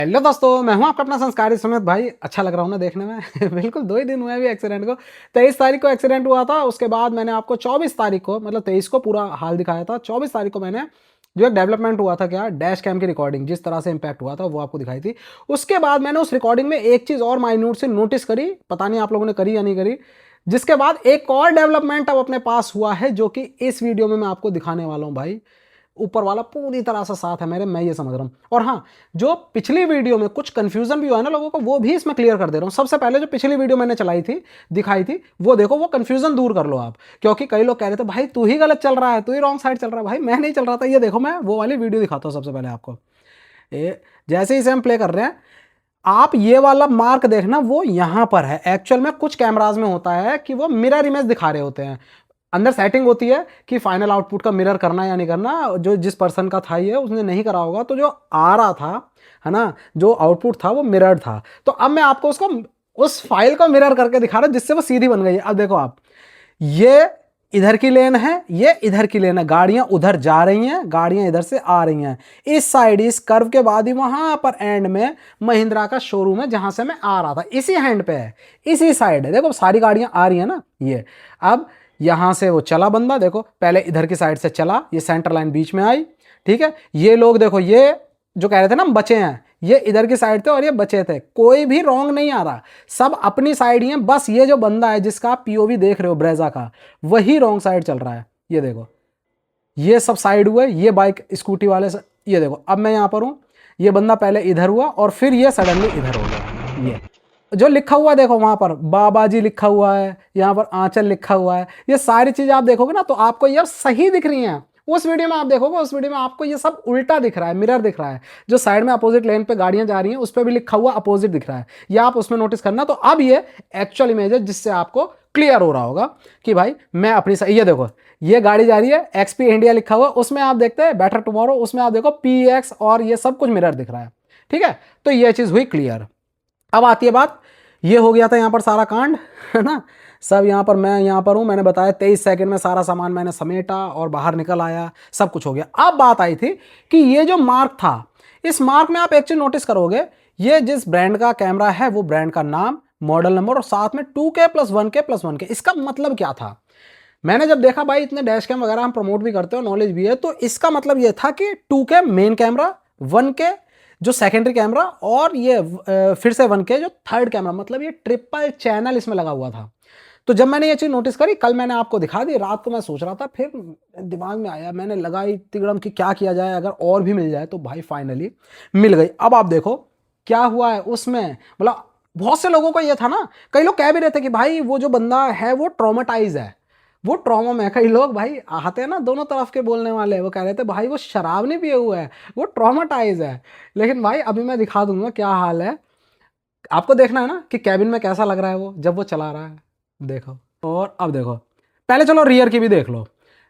Hello दोस्तों, मैं हूं आपका अपना संस्कारी सुमित भाई। अच्छा लग रहा हूं ना देखने में बिल्कुल 2 ही दिन हुए अभी एक्सीडेंट को। 23 तारीख को एक्सीडेंट हुआ था। उसके बाद मैंने आपको 24 तारीख को, मतलब 23 को पूरा हाल दिखाया था। 24 तारीख को मैंने जो एक डेवलपमेंट हुआ था, क्या डैश कैम की रिकॉर्डिंग जिस तरह से इंपैक्ट हुआ था वो आपको दिखाई थी। उसके बाद मैंने उस रिकॉर्डिंग में एक चीज़ और माइन्यूट से नोटिस करी, पता नहीं आप लोगों ने करी या नहीं करी। जिसके बाद एक और डेवलपमेंट अब अपने पास हुआ है, जो कि इस वीडियो में मैं आपको दिखाने वाला हूं भाई। ऊपर वाला पूरी तरह से साथ है मेरे, मैं ये समझ रहा हूं। और हाँ, जो पिछली वीडियो में कुछ कंफ्यूजन भी हुआ है ना लोगों को, वो भी इसमें क्लियर कर दे रहा हूं। सबसे पहले जो पिछली वीडियो मैंने चलाई थी, दिखाई थी, वो देखो, वो कंफ्यूजन दूर कर लो आप। क्योंकि कई लोग कह रहे थे भाई तू ही गलत चल रहा है, तू ही रॉन्ग साइड चल रहा है। भाई मैं नहीं चल रहा था, ये देखो मैं वो वाली वीडियो दिखाता हूं सबसे पहले आपको। जैसे ही से हम प्ले कर रहे हैं, आप ये वाला मार्क देखना, वो यहां पर है। एक्चुअल में कुछ कैमराज में होता है कि वो मिरर इमेज दिखा रहे होते हैं। अंदर सेटिंग होती है कि फाइनल आउटपुट का मिरर करना या नहीं करना। जो जिस पर्सन का था ये, उसने नहीं करा होगा, तो जो आ रहा था, है ना, जो आउटपुट था वो मिरर था। तो अब मैं आपको उसको, उस फाइल को मिरर करके दिखा रहा हूं, जिससे वो सीधी बन गई है। अब देखो आप, ये इधर की लेन है, ये इधर की लेन है। गाड़ियां उधर जा रही हैं, गाड़ियां इधर से आ रही हैं। इस साइड, इस कर्व के बाद ही वहां पर एंड में महिंद्रा का शोरूम है, जहां से मैं आ रहा था। इसी हैंड पे है, इसी साइड है। देखो सारी गाड़ियां आ रही है ना ये। अब यहां से वो चला बंदा, देखो पहले इधर की साइड से चला, ये सेंटर लाइन बीच में आई, ठीक है। ये लोग देखो, ये जो कह रहे थे ना हम बचे हैं, ये इधर की साइड थे और ये बचे थे। कोई भी रॉन्ग नहीं आ रहा, सब अपनी साइड ही है। बस ये जो बंदा है जिसका आप पीओवी देख रहे हो ब्रेजा का, वही रॉन्ग साइड चल रहा है। ये देखो, ये सब साइड हुए, ये बाइक स्कूटी वाले से, ये देखो अब मैं यहां पर हूं। ये बंदा पहले इधर हुआ और फिर ये सडनली इधर हो गया। ये जो लिखा हुआ है देखो, वहां पर बाबा जी लिखा हुआ है, यहां पर आंचल लिखा हुआ है। ये सारी चीजें आप देखोगे ना, तो आपको ये सही दिख रही हैं। उस वीडियो में आप देखोगे, उस वीडियो में आपको ये सब उल्टा दिख रहा है, मिरर दिख रहा है। जो साइड में अपोजिट लेन पे गाड़ियां जा रही हैं, उस पर भी लिखा हुआ अपोजिट दिख रहा है। ये आप उसमें नोटिस करना। तो अब ये एक्चुअल इमेज है, जिससे आपको क्लियर हो रहा होगा कि भाई मैं अपनी ये देखो, ये गाड़ी जा रही है, एक्सपी इंडिया लिखा हुआ, उसमें आप देखते हैं बेटर टुमारो, उसमें आप देखो PX, और ये सब कुछ मिरर दिख रहा है, ठीक है। तो ये चीज हुई क्लियर। अब आती है बात, ये हो गया था यहाँ पर सारा कांड, है ना। सब यहाँ पर, मैं यहाँ पर हूँ, मैंने बताया 23 सेकंड में सारा सामान मैंने समेटा और बाहर निकल आया, सब कुछ हो गया। अब बात आई थी कि ये जो मार्क था, इस मार्क में आप एक चीज नोटिस करोगे, ये जिस ब्रांड का कैमरा है वो ब्रांड का नाम, मॉडल नंबर, और साथ में 2K + 1K + 1K। इसका मतलब क्या था? मैंने जब देखा भाई, इतने डैश कैम वगैरह हम प्रमोट भी करते हो, नॉलेज भी है, तो इसका मतलब ये था कि 2K मेन कैमरा, 1K जो सेकेंडरी कैमरा, और ये फिर से 1K जो थर्ड कैमरा, मतलब ये ट्रिपल चैनल इसमें लगा हुआ था। तो जब मैंने ये चीज नोटिस करी, कल मैंने आपको दिखा दी, रात को मैं सोच रहा था, फिर दिमाग में आया, मैंने लगाई तिगड़म कि क्या किया जाए, अगर और भी मिल जाए। तो भाई फाइनली मिल गई। अब आप देखो क्या हुआ है उसमें। मतलब बहुत से लोगों को ये था ना, कई लोग कह भी रहे थे कि भाई वो जो बंदा है वो ट्रॉमेटाइज है, वो ट्रॉमा में है। कई लोग भाई आते हैं ना दोनों तरफ के बोलने वाले, वो कह रहे थे भाई वो शराब नहीं पिए हुआ है, वो ट्रॉमेटाइज है। लेकिन भाई अभी मैं दिखा दूंगा क्या हाल है। आपको देखना है ना कि कैबिन में कैसा लग रहा है वो जब वो चला रहा है, देखो। और अब देखो, पहले चलो रियर की भी देख लो,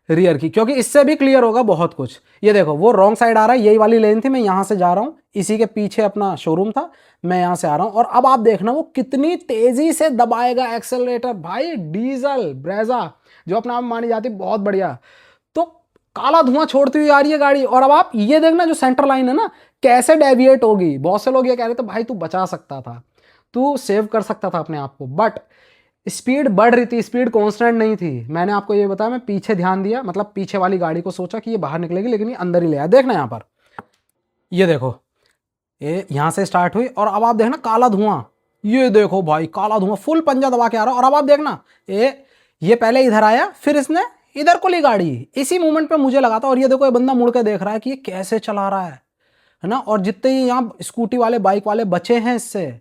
रियर की, क्योंकि इससे भी क्लियर होगा बहुत कुछ। ये देखो, वो रॉन्ग साइड आ रहा है, यही वाली लेन थी, मैं यहां से जा रहा हूं, इसी के पीछे अपना शोरूम था, मैं यहां से आ रहा हूं। और अब आप देखना वो कितनी तेजी से दबाएगा एक्सेलरेटर। भाई डीजल ब्रेजा जो अपना आप मानी जाती बहुत बढ़िया, तो काला धुआं छोड़ती हुई आ रही है गाड़ी। और अब आप ये देखना, जो सेंटर लाइन है ना, कैसे डेविएट होगी। बहुत से लोग ये कह रहे थे भाई तू बचा सकता था, तू सेव कर सकता था अपने आप को, बट स्पीड बढ़ रही थी, स्पीड कांस्टेंट नहीं थी। मैंने आपको ये बताया, मैं पीछे ध्यान दिया, मतलब पीछे वाली गाड़ी को सोचा कि ये बाहर निकलेगी, लेकिन ये अंदर ही ले आया। देखना यहाँ पर, ये देखो, ये यहाँ से स्टार्ट हुई, और अब आप देखना काला धुआं, ये देखो भाई काला धुआं फुल पंजा दबा के आ रहा। और अब आप देखना, ये पहले इधर आया, फिर इसने इधर को ली गाड़ी, इसी मोमेंट पे मुझे लगा था। और ये देखो, ये बंदा मुड़ के देख रहा है कि ये कैसे चला रहा है ना। और जितने ही यहाँ स्कूटी वाले बाइक वाले बचे हैं इससे,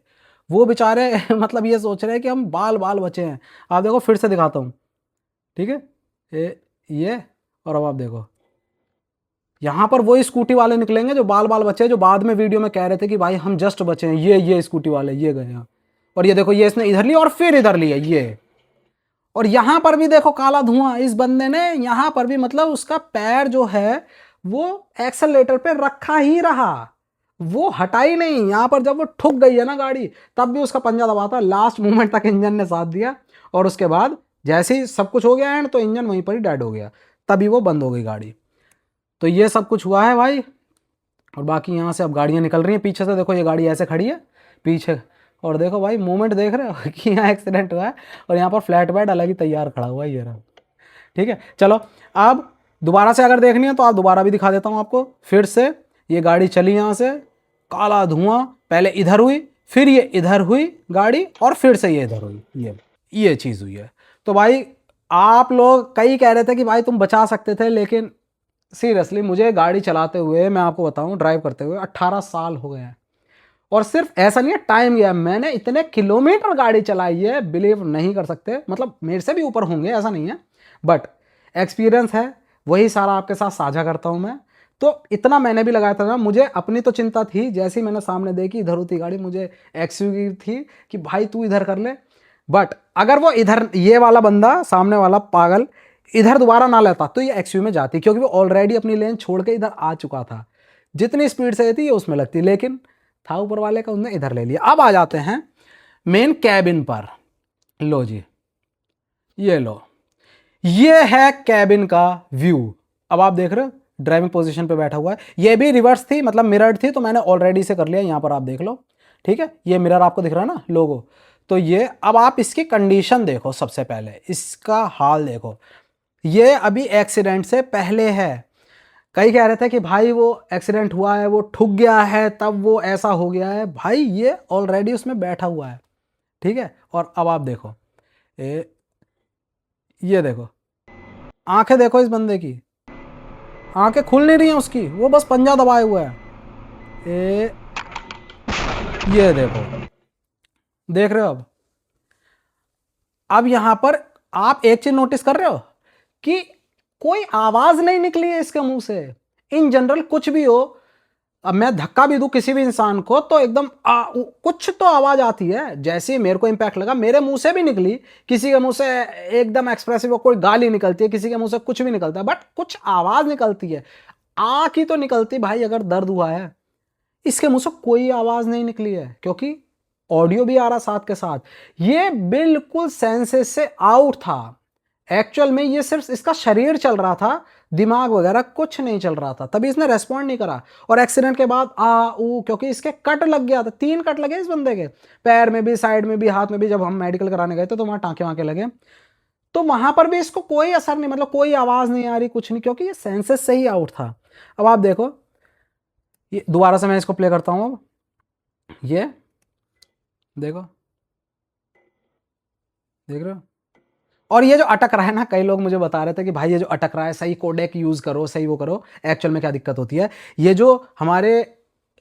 वो बेचारे मतलब ये सोच रहे हैं कि हम बाल बाल बचे हैं। आप देखो, फिर से दिखाता हूँ, ठीक है। ये और अब आप देखो, यहाँ पर वही स्कूटी वाले निकलेंगे जो बाल बाल बचे हैं, जो बाद में वीडियो में कह रहे थे कि भाई हम जस्ट बचे हैं। ये स्कूटी वाले ये गए हैं, और ये देखो, ये इसने इधर लिया और फिर इधर लिया ये। और यहां पर भी देखो काला धुआं, इस बंदे ने यहां पर भी, मतलब उसका पैर जो है वो एक्सेलरेटर पे रखा ही रहा, वो हटा ही नहीं। यहां पर जब वो ठुक गई है ना गाड़ी, तब भी उसका पंजा दबा था, लास्ट मोमेंट तक इंजन ने साथ दिया। और उसके बाद जैसे ही सब कुछ हो गया एंड, तो इंजन वहीं पर ही डेड हो गया, तभी वो बंद हो गई गाड़ी। तो ये सब कुछ हुआ है भाई। और बाकी यहाँ से अब गाड़ियाँ निकल रही हैं पीछे से। देखो ये गाड़ी ऐसे खड़ी है पीछे, और देखो भाई मूवमेंट देख रहे हो कि यहाँ एक्सीडेंट हुआ है, और यहाँ पर फ्लैट बेड अलग ही तैयार खड़ा हुआ है ये रहा। ठीक है, चलो अब दोबारा से अगर देखनी है तो आप दोबारा भी दिखा देता हूँ आपको फिर से। ये गाड़ी चली यहाँ से, काला धुआं, पहले इधर हुई, फिर ये इधर हुई गाड़ी, और फिर से ये इधर हुई, ये चीज़ हुई है। तो भाई आप लोग कई कह रहे थे कि भाई तुम बचा सकते थे, लेकिन सीरियसली मुझे गाड़ी चलाते हुए, मैं आपको बताऊं, ड्राइव करते हुए 18 साल हो गए हैं। और सिर्फ ऐसा नहीं है टाइम गया, मैंने इतने किलोमीटर गाड़ी चलाई है, बिलीव नहीं कर सकते। मतलब मेरे से भी ऊपर होंगे ऐसा नहीं है, बट एक्सपीरियंस है, वही सारा आपके साथ साझा करता हूं मैं। तो इतना मैंने भी लगाया था ना, मुझे अपनी तो चिंता थी, जैसे ही मैंने सामने देखी इधर होती गाड़ी, मुझे एक्सक्यूज थी कि भाई तू इधर कर ले। बट अगर वो इधर, ये वाला बंदा सामने वाला पागल इधर दोबारा ना लेता तो ये एक्सयू में जाती, क्योंकि वो ऑलरेडी अपनी लेन छोड़ के इधर आ चुका था। जितनी स्पीड से थी ये उसमें लगती, लेकिन था ऊपर वाले का, उसने इधर ले लिया। अब आ जाते हैं मेन कैबिन पर। लो जी, ये लो, ये है कैबिन का व्यू। अब आप देख रहे हो ड्राइविंग पोजीशन पे बैठा हुआ है, ये भी रिवर्स थी, मतलब मिरर्ड थी, तो मैंने ऑलरेडी से कर लिया। यहां पर आप देख लो, ठीक है, ये मिरर आपको दिख रहा है ना लोगो। तो ये अब आप इसकी कंडीशन देखो, सबसे पहले इसका हाल देखो। ये अभी एक्सीडेंट से पहले है। कई कह रहे थे कि भाई वो एक्सीडेंट हुआ है, वो ठुक गया है, तब वो ऐसा हो गया है। भाई ये ऑलरेडी उसमें बैठा हुआ है, ठीक है। और अब आप देखो, ये देखो, आंखें देखो इस बंदे की, आंखें खुल नहीं रही हैं उसकी, वो बस पंजा दबाए हुआ है। ये देखो, देख रहे हो। अब यहां पर आप एक चीज नोटिस कर रहे हो कि कोई आवाज नहीं निकली है इसके मुंह से। इन जनरल कुछ भी हो, अब मैं धक्का भी दूं किसी भी इंसान को तो एकदम कुछ तो आवाज आती है। जैसे ही मेरे को इंपैक्ट लगा, मेरे मुंह से भी निकली, किसी के मुंह से एकदम एक्सप्रेसिव, कोई गाली निकलती है, किसी के मुंह से कुछ भी निकलता है, बट कुछ आवाज निकलती है। की तो निकलती भाई, अगर दर्द हुआ है। इसके मुंह से कोई आवाज नहीं निकली है, क्योंकि ऑडियो भी आ रहा साथ के साथ। ये बिल्कुल सेंसेस से आउट था। एक्चुअल में ये सिर्फ इसका शरीर चल रहा था, दिमाग वगैरह कुछ नहीं चल रहा था, तभी इसने रेस्पॉन्ड नहीं करा। और एक्सीडेंट के बाद क्योंकि इसके कट लग गया था, 3 कट लगे इस बंदे के, पैर में भी, साइड में भी, हाथ में भी। जब हम मेडिकल कराने गए थे तो वहां टांके वांके लगे, तो वहां पर भी इसको कोई असर नहीं, मतलब कोई आवाज नहीं आ रही, कुछ नहीं, क्योंकि ये सेंसेस से ही आउट था। अब आप देखो, ये दोबारा से मैं इसको प्ले करता हूं। अब ये देखो, देख रहे हो। और ये जो अटक रहा है ना, कई लोग मुझे बता रहे थे कि भाई ये जो अटक रहा है, सही कोडेक यूज करो, सही वो करो। एक्चुअल में क्या दिक्कत होती है, ये जो हमारे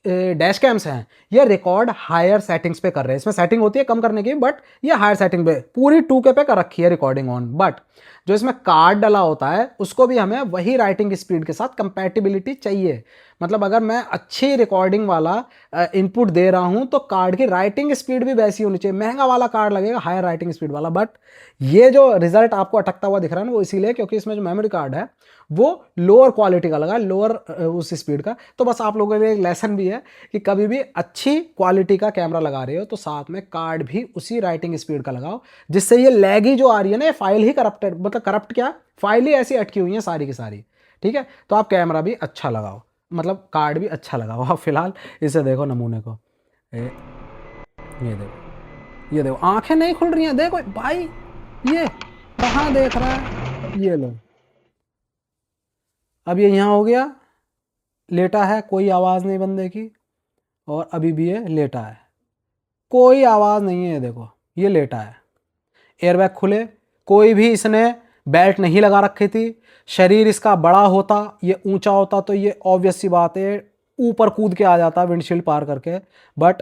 डैश कैम्स हैं, ये रिकॉर्ड हायर सेटिंग्स पे कर रहे हैं। इसमें सेटिंग होती है कम करने की, बट ये हायर सेटिंग पे पूरी 2K पे कर रखी है रिकॉर्डिंग ऑन। बट जो इसमें कार्ड डला होता है उसको भी हमें वही राइटिंग स्पीड के साथ कंपैटिबिलिटी चाहिए। मतलब अगर मैं अच्छी रिकॉर्डिंग वाला इनपुट दे रहा हूं तो कार्ड की राइटिंग स्पीड भी वैसी होनी चाहिए। महंगा वाला कार्ड लगेगा, हायर राइटिंग स्पीड वाला। बट ये जो रिजल्ट आपको अटकता हुआ दिख रहा है ना, वो इसीलिए क्योंकि इसमें जो मेमोरी कार्ड है वो लोअर क्वालिटी का लगा, लोअर उस स्पीड का। तो बस आप लोगों के लिए एक लेसन भी है कि कभी भी अच्छी क्वालिटी का कैमरा लगा रहे हो तो साथ में कार्ड भी उसी राइटिंग स्पीड का लगाओ, जिससे ये लैगी जो आ रही है ना, ये फाइल ही करप्टेड, मतलब करप्ट क्या, फाइल ही ऐसी अटकी हुई है सारी की सारी। ठीक है, तो आप कैमरा भी अच्छा लगाओ, मतलब कार्ड भी अच्छा लगाओ। आप फिलहाल इसे देखो नमूने को, ये देखो, ये देखो आंखें नहीं खुल रही हैं। देखो भाई, ये कहाँ देख रहा है, ये लो। अब ये यहाँ हो गया, लेटा है, कोई आवाज़ नहीं बंदे की, और अभी भी ये लेटा है, कोई आवाज़ नहीं है। ये देखो, ये लेटा है, एयरबैग खुले, कोई भी इसने बेल्ट नहीं लगा रखी थी। शरीर इसका बड़ा होता, ये ऊंचा होता तो ये ऑब्वियस सी बात है ऊपर कूद के आ जाता विंडशील्ड पार करके। बट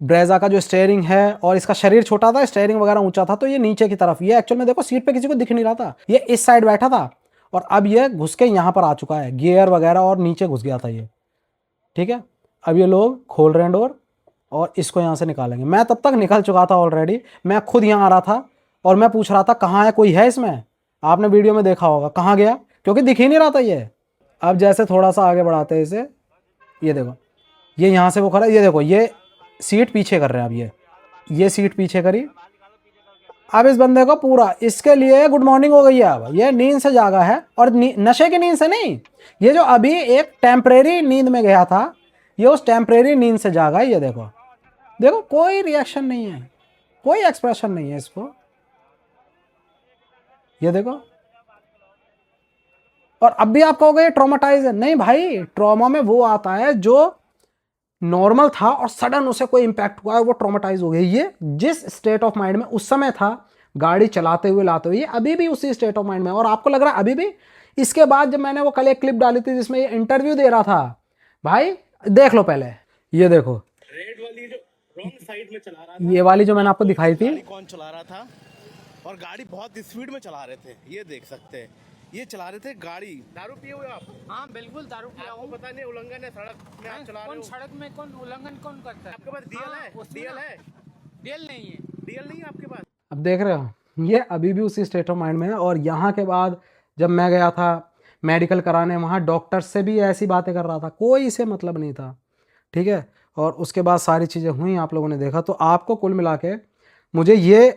ब्रेजा का जो स्टेयरिंग है, और इसका शरीर छोटा था, स्टेयरिंग वगैरह ऊंचा था, तो ये नीचे की तरफ, ये एक्चुअल में देखो सीट पे किसी को दिख नहीं रहा था, ये इस साइड बैठा था, और अब ये घुस के यहाँ पर आ चुका है, गियर वगैरह, और नीचे घुस गया था ये। ठीक है, अब ये लोग खोल रहे हैं डोर और इसको यहाँ से निकालेंगे। मैं तब तक निकल चुका था ऑलरेडी, मैं खुद यहाँ आ रहा था और मैं पूछ रहा था कहाँ है, कोई है इसमें। आपने वीडियो में देखा होगा कहाँ गया, क्योंकि दिख ही नहीं रहा था ये। अब जैसे थोड़ा सा आगे बढ़ाते हैं इसे, ये देखो, ये यहाँ से वो खड़ा, ये देखो, ये सीट पीछे कर रहे हैं। अब ये सीट पीछे करी, अब इस बंदे को पूरा, इसके लिए गुड मॉर्निंग हो गई है। अब ये नींद से जागा है, और नशे की नींद से नहीं, ये जो अभी एक टेम्परेरी नींद में गया था, ये उस टेम्परेरी नींद से जागा है। ये देखो, देखो कोई रिएक्शन नहीं है, कोई एक्सप्रेशन नहीं है इसको, ये देखो। और अब भी आप कहोगे ट्रॉमाटाइज है, नहीं भाई, ट्रॉमा में वो आता है जो नॉर्मल था और सडन उसे कोई इंपैक्ट हुआ है, वो ट्रॉमाटाइज हो गया। ये जिस स्टेट ऑफ माइंड में उस समय था गाड़ी चलाते हुए लाते हुए, अभी भी उसी स्टेट ऑफ माइंड में। और आपको लग रहा है अभी भी? इसके बाद जब मैंने वो कल एक क्लिप डाली थी जिसमें ये इंटरव्यू दे रहा था, भाई देख लो पहले, ये देखो रेड वाली जो रॉन्ग साइड में चला रहा था, ये वाली जो मैंने आपको दिखाई थी, गाड़ी कौन चला रहा था और गाड़ी बहुत स्पीड में चला रहे थे, ये देख सकते हैं। ये चला रहे थे गाड़ी, दारू पिए हुए आप? हाँ बिल्कुल दारू पिया हूँ। पता नहीं उल्लंघन है सड़क में, आप चला रहे कौन हो? सड़क में कौन उल्लंघन कौन करता है? आपके पास डीएल है? उसमें डीएल ना- है? डीएल नहीं है। डीएल नहीं है आपके पास? अब देख रहे हो ये अभी भी उसी स्टेट ऑफ माइंड में है। और यहाँ के बाद जब मैं गया था मेडिकल कराने, वहाँ डॉक्टर से भी ऐसी बातें कर रहा था, कोई इसे मतलब नहीं था, ठीक है। और उसके बाद सारी चीज़ें हुई, आप लोगों ने देखा। तो आपको कुल मिला के मुझे ये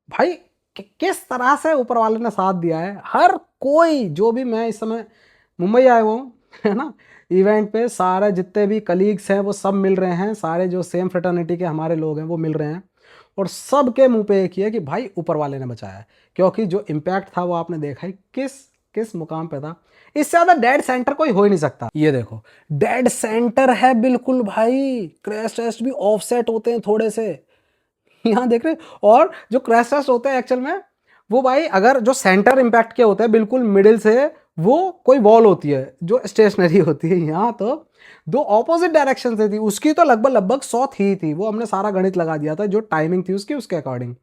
भाई किस तरह से ऊपर वाले ने साथ दिया है। हर कोई जो भी, मैं इस समय मुंबई आया हुआ हूँ है ना, इवेंट पे सारे जितने भी कलीग्स हैं वो सब मिल रहे हैं, सारे जो सेम फ्रेटर्निटी के हमारे लोग हैं वो मिल रहे हैं। और सबके मुंह पे एक ही है कि भाई ऊपर वाले ने बचाया है, क्योंकि जो इम्पैक्ट था वो आपने देखा ही किस किस मुकाम पे था। इससे ज़्यादा डेड सेंटर कोई हो ही नहीं सकता। ये देखो डेड सेंटर है बिल्कुल भाई, क्रैश टेस्ट भी ऑफसेट होते हैं थोड़े से, यहाँ देख रहे। और जो क्रैश टेस्ट होते हैं एक्चुअल में वो भाई, अगर जो सेंटर इम्पैक्ट के होते हैं बिल्कुल मिडिल से, वो कोई वॉल होती है जो स्टेशनरी होती है। यहाँ तो दो ऑपोजिट डायरेक्शन से थी, उसकी तो लगभग लगभग 100 थी वो हमने सारा गणित लगा दिया था जो टाइमिंग थी उसकी, उसके अकॉर्डिंग।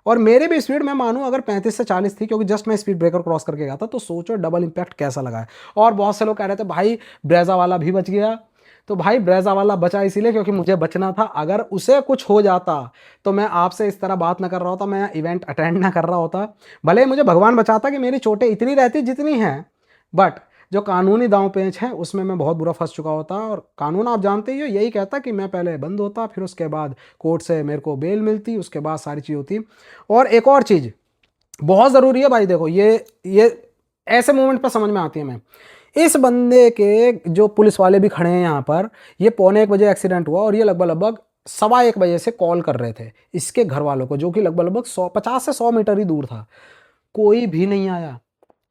और मेरी भी स्पीड मैं मानूं अगर 35 से 40 थी, क्योंकि जस्ट मैं स्पीड ब्रेकर क्रॉस करके गया था। तो सोचो डबल इम्पैक्ट कैसा लगा है। और बहुत से लोग कह रहे थे भाई ब्रेजा वाला भी बच गया। तो भाई ब्रेजा वाला बचा इसीलिए क्योंकि मुझे बचना था। अगर उसे कुछ हो जाता तो मैं आपसे इस तरह बात ना कर रहा होता, मैं इवेंट अटेंड ना कर रहा होता। भले ही मुझे भगवान बचाता कि मेरी चोटें इतनी रहती जितनी हैं, बट जो कानूनी दांव पेच है उसमें मैं बहुत बुरा फंस चुका होता। और कानून आप जानते ही हो, यही कहता कि मैं पहले बंद होता, फिर उसके बाद कोर्ट से मेरे को बेल मिलती, उसके बाद सारी चीज़ होती। और एक और चीज़ बहुत ज़रूरी है भाई, देखो ये ऐसे मोमेंट पर समझ में आती है। मैं इस बंदे के जो पुलिस वाले भी खड़े हैं यहाँ पर, ये 1:15 एक्सीडेंट हुआ और ये लगभग लगभग 1:15 से कॉल कर रहे थे इसके घर वालों को, जो कि लगभग लगभग 50 से 100 मीटर ही दूर था। कोई भी नहीं आया,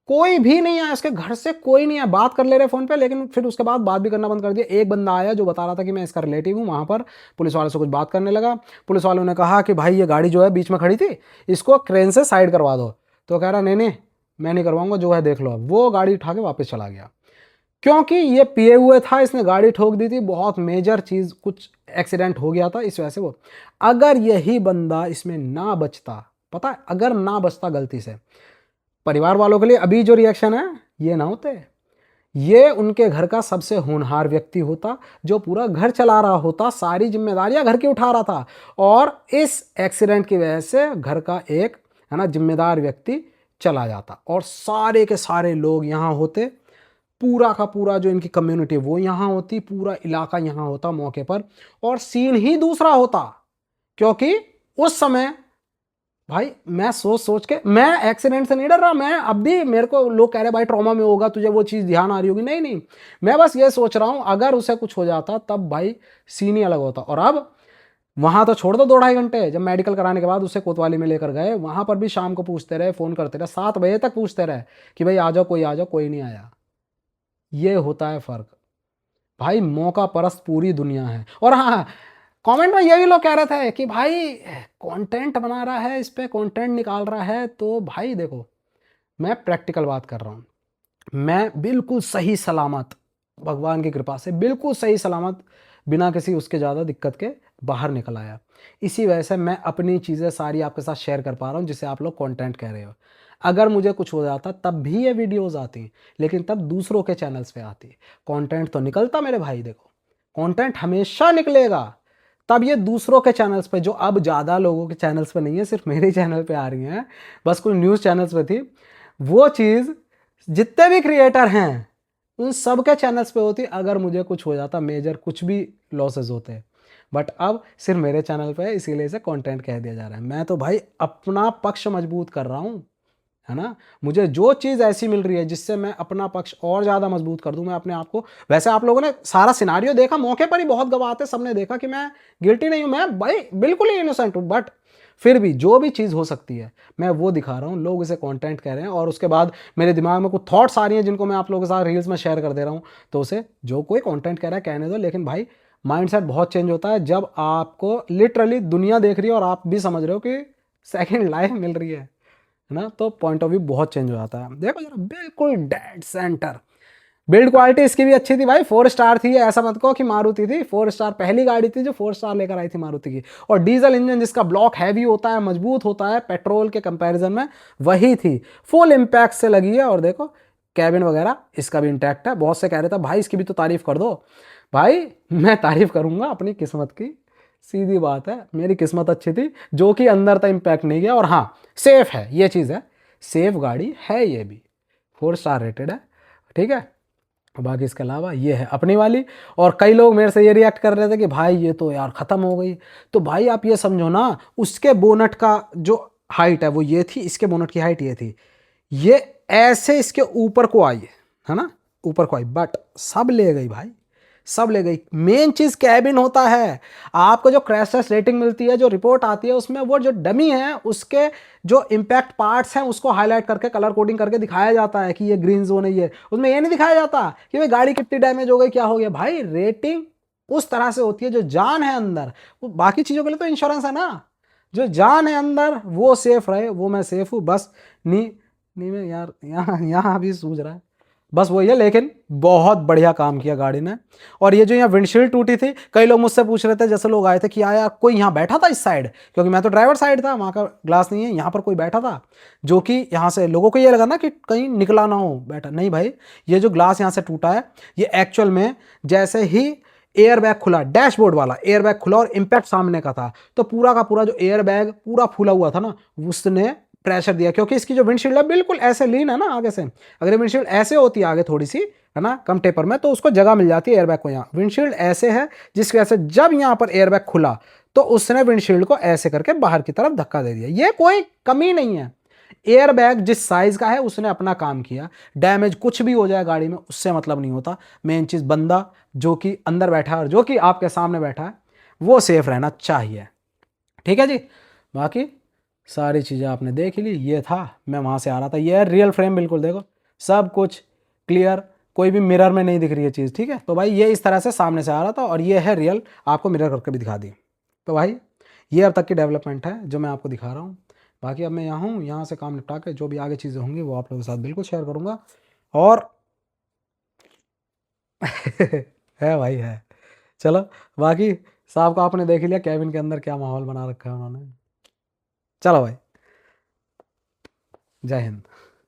कोई भी नहीं आया, उसके घर से कोई नहीं आया। बात कर ले रहे फोन पे, लेकिन फिर उसके बाद बात भी करना बंद कर दिया। एक बंदा आया जो बता रहा था कि मैं इसका रिलेटिव हूँ, वहाँ पर पुलिस वालों से कुछ बात करने लगा। पुलिस वालों ने कहा कि भाई ये गाड़ी जो है बीच में खड़ी थी, इसको क्रेन से साइड करवा दो। तो कह रहा नहीं नहीं मैं नहीं करवाऊंगा, जो है देख लो। अब वो गाड़ी उठा के वापस चला गया, क्योंकि ये पिए हुए था, इसने गाड़ी ठोक दी थी, बहुत मेजर चीज़, कुछ एक्सीडेंट हो गया था इस वजह से वो। अगर यही बंदा इसमें ना बचता, पता है, अगर ना बचता गलती से, परिवार वालों के लिए अभी जो रिएक्शन है ये ना होते। ये उनके घर का सबसे होनहार व्यक्ति होता, जो पूरा घर चला रहा होता, सारी जिम्मेदारियां घर की उठा रहा था। और इस एक्सीडेंट की वजह से घर का एक है ना जिम्मेदार व्यक्ति चला जाता, और सारे के सारे लोग यहाँ होते, पूरा का पूरा जो इनकी कम्युनिटी वो यहाँ होती, पूरा इलाका यहाँ होता मौके पर, और सीन ही दूसरा होता। क्योंकि उस समय भाई मैं सोच सोच के, मैं एक्सीडेंट से नहीं डर रहा, मैं अब भी, मेरे को लोग कह रहे भाई ट्रॉमा में होगा तुझे, वो चीज़ ध्यान आ रही होगी, नहीं नहीं, मैं बस ये सोच रहा हूँ अगर उसे कुछ हो जाता तब भाई सीन ही अलग होता। और अब वहाँ तो छोड़ दो 2-2.5 घंटे, जब मेडिकल कराने के बाद उसे कोतवाली में लेकर गए, वहाँ पर भी शाम को पूछते रहे, फ़ोन करते रहे, 7 बजे तक पूछते रहे कि भाई आ जाओ, कोई आ जाओ, कोई नहीं आया। ये होता है फ़र्क भाई, मौका परस्त पूरी दुनिया है। और हाँ, कमेंट में ये भी लोग कह रहे थे कि भाई कंटेंट बना रहा है, इस पे कंटेंट निकाल रहा है। तो भाई देखो, मैं प्रैक्टिकल बात कर रहा हूँ, मैं बिल्कुल सही सलामत, भगवान की कृपा से बिल्कुल सही सलामत, बिना किसी उसके ज़्यादा दिक्कत के बाहर निकल आया। इसी वजह से मैं अपनी चीज़ें सारी आपके साथ शेयर कर पा रहा हूँ, जिसे आप लोग कंटेंट कह रहे हो। अगर मुझे कुछ हो जाता तब भी ये वीडियोस आती, लेकिन तब दूसरों के चैनल्स पे आती। कंटेंट तो निकलता मेरे भाई, देखो कंटेंट हमेशा निकलेगा। तब ये दूसरों के चैनल्स पे, जो अब ज़्यादा लोगों के चैनल्स पे नहीं है, सिर्फ मेरे चैनल पे आ रही हैं, बस कुछ न्यूज़ चैनल्स पे थी, वो चीज़ जितने भी क्रिएटर हैं उन सब के चैनल्स पे होती अगर मुझे कुछ हो जाता, मेजर कुछ भी लॉसेस होते। बट अब सिर्फ मेरे चैनल पे है, इसीलिए इसे कंटेंट कह दिया जा रहा है। मैं तो भाई अपना पक्ष मजबूत कर रहा हूँ, है ना। मुझे जो चीज़ ऐसी मिल रही है जिससे मैं अपना पक्ष और ज़्यादा मजबूत कर दूं, मैं अपने आप को, वैसे आप लोगों ने सारा सिनारियो देखा, मौके पर ही बहुत गवाह थे, सबने देखा कि मैं गिल्टी नहीं हूं, मैं भाई बिल्कुल ही इनोसेंट हूं, बट फिर भी जो भी चीज़ हो सकती है मैं वो दिखा रहा हूँ, लोग इसे कंटेंट कह रहे हैं, और उसके बाद मेरे दिमाग में कुछ थॉट्स आ रही हैं जिनको मैं आप लोगों के साथ रील्स में शेयर कर दे रहा हूँ। तो उसे जो कोई कंटेंट कह रहा है कहने दो, लेकिन भाई माइंडसेट बहुत चेंज होता है जब आपको लिटरली दुनिया देख रही है और आप भी समझ रहे हो कि सेकंड लाइफ मिल रही है ना, तो पॉइंट ऑफ व्यू बहुत चेंज हो जाता है। देखो जरा, बिल्कुल डेड सेंटर। बिल्ड क्वालिटी इसकी भी अच्छी थी भाई, 4 स्टार थी, ऐसा मत कहो कि मारुति थी 4 स्टार, पहली गाड़ी थी जो 4 स्टार लेकर आई थी मारुति की। और डीजल इंजन जिसका ब्लॉक हैवी होता है, मजबूत होता है पेट्रोल के कंपैरिजन में, वही थी, फुल इम्पैक्ट से लगी है। और देखो कैबिन वगैरह इसका भी इंटैक्ट है। बहुत से कह रहे थे भाई इसकी भी तो तारीफ कर दो, भाई मैं तारीफ करूंगा अपनी किस्मत की, सीधी बात है, मेरी किस्मत अच्छी थी जो कि अंदर तक इम्पैक्ट नहीं गया। और हाँ, सेफ है, ये चीज़ है, सेफ गाड़ी है, ये भी 4 स्टार रेटेड है, ठीक है। बाकी इसके अलावा ये है अपनी वाली। और कई लोग मेरे से ये रिएक्ट कर रहे थे कि भाई ये तो यार ख़त्म हो गई। तो भाई आप ये समझो ना, उसके बोनट का जो हाइट है वो ये थी, इसके बोनट की हाइट ये थी, ये ऐसे इसके ऊपर को आई है ना, ऊपर को आई, बट सब ले गई भाई, सब ले गई। मेन चीज कैबिन होता है। आपको जो क्रैश टेस्ट रेटिंग मिलती है, जो रिपोर्ट आती है, उसमें वो जो डमी है उसके जो इम्पैक्ट पार्ट्स हैं उसको हाईलाइट करके कलर कोडिंग करके दिखाया जाता है कि ये ग्रीन जोन है ये, उसमें ये नहीं दिखाया जाता कि भाई गाड़ी कितनी डैमेज हो गई, क्या हो गया। भाई रेटिंग उस तरह से होती है, जो जान है अंदर, वो बाकी चीजों के लिए तो इंश्योरेंस है ना, जो जान है अंदर वो सेफ रहे, वो मैं सेफ हूँ बस। नी नी में यार यहाँ यहाँ भी सूझ रहा है, बस वही है। लेकिन बहुत बढ़िया काम किया गाड़ी ने। और ये जो यहाँ विंडशील्ड टूटी थी, कई लोग मुझसे पूछ रहे थे, जैसे लोग आए थे कि यार कोई यहाँ बैठा था इस साइड, क्योंकि मैं तो ड्राइवर साइड था, वहाँ का ग्लास नहीं है, यहाँ पर कोई बैठा था, जो कि यहाँ से लोगों को ये लगा ना कि कहीं निकला ना हो बैठा, नहीं भाई, ये जो ग्लास यहाँ से टूटा है, ये एक्चुअल में जैसे ही एयर बैग खुला, डैशबोर्ड वाला एयर बैग खुला और इम्पैक्ट सामने का था, तो पूरा का पूरा जो एयर बैग पूरा फूला हुआ था ना, उसने प्रेशर दिया। क्योंकि इसकी जो विंडशील्ड है बिल्कुल ऐसे लीन है ना आगे से, अगर विंडशील्ड ऐसे होती है आगे थोड़ी सी, है ना, कम टेपर में, तो उसको जगह मिल जाती है एयरबैग को। यहाँ विंडशील्ड ऐसे है, जिसकी वजह से जब यहाँ पर एयरबैग खुला तो उसने विंडशील्ड को ऐसे करके बाहर की तरफ धक्का दे दिया। ये कोई कमी नहीं है, एयरबैग जिस साइज का है उसने अपना काम किया। डैमेज कुछ भी हो जाए गाड़ी में उससे मतलब नहीं होता, मेन चीज बंदा जो कि अंदर बैठा है और जो कि आपके सामने बैठा है वो सेफ रहना चाहिए, ठीक है जी। बाकी सारी चीज़ें आपने देख ली, ये था, मैं वहाँ से आ रहा था, ये है रियल फ्रेम, बिल्कुल देखो सब कुछ क्लियर, कोई भी मिरर में नहीं दिख रही है चीज़, ठीक है। तो भाई ये इस तरह से सामने से आ रहा था, और ये है रियल, आपको मिरर करके भी दिखा दी। तो भाई ये अब तक की डेवलपमेंट है जो मैं आपको दिखा रहा हूँ। बाकी अब मैं यहाँ हूँ, यहाँ से काम निपटा के जो भी आगे चीज़ें होंगी वो आप लोगों के साथ बिल्कुल शेयर करूँगा। और है भाई है, चलो। बाकी साहब को आपने देख लिया कैबिन के अंदर क्या माहौल बना रखा है उन्होंने। चलो भाई, जय हिंद।